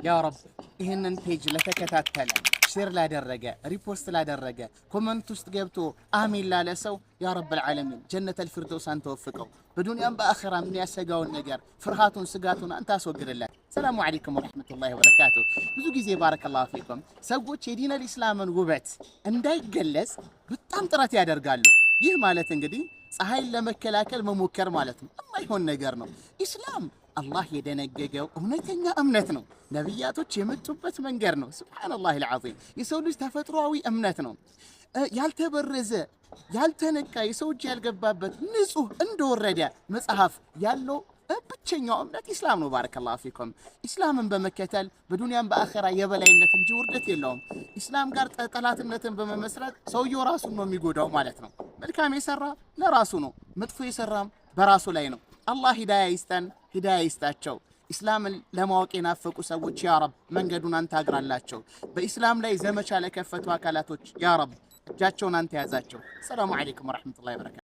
ያ ረብ ይህንን ፔጅ ለተከታተለ ሼር ላደረገ ሪፖስት ላደረገ ኮመንት ውስጥ ገብቶ አሚን ላለ ሰው ያ ረብል ዓለሚን ጀነተል ፊርደውስ አንተ ወፍቀው በዱንያም በአኺራም የሚያሰጋውን ነገር ፍርሃቱን ስጋቱን አንተ አስወግድለት። ሰላሙ አለይኩም ወራህመቱላሂ ወበረካቱ። ብዙ ጊዜ ባረከላሁ ፊኩም ሰዎች የዲነል ኢስላምን ውበት እንዳይገለጽ በጣም ጥረት ያደርጋሉ። ይህ ማለት እንግዲህ ፀሐይን ለመከላከል መሞከር ማለት ነው። የማይሆን ነገር ነው። ኢስላም አላህ የደነገገው እውነተኛ እምነት ነው። ነብያቶች የመጡበት መንገድ ነው። ሱብሃንአላህ አልዓዚም። የሰው ልጅ ተፈጥሯዊ እምነት ነው። ያልተበረዘ ያልተነካ የሰው እጅ ያልገባበት ንጹህ እንደወረደ መጽሐፍ ያለው ብቸኛው እምነት ኢስላም ነው። ባረከላሁ ፊኩም። ኢስላምን በመከተል በዱንያም በአኺራ የበላይነት እንጂ ውርደት የለውም። ኢስላም ጋር ጠላትነትን በመመስረት ሰውየው ራሱን ነው የሚጎዳው ማለት ነው። መልካም የሰራ ለራሱ ነው፣ መጥፎ የሰራም በራሱ ላይ ነው። አላህ ሂዳያ ይስጠን፣ ሂዳያ ይስጣቸው። ኢስላምን ለማወቅ የናፈቁ ሰዎች ያ ረብ መንገዱን አንተ አግራላቸው። በኢስላም ላይ ዘመቻ ለከፈቱ አካላቶች ያ ረብ እጃቸውን አንተ ያዛቸው። ሰላሙ አለይኩም ወራህመቱላሂ ወበረካቱ።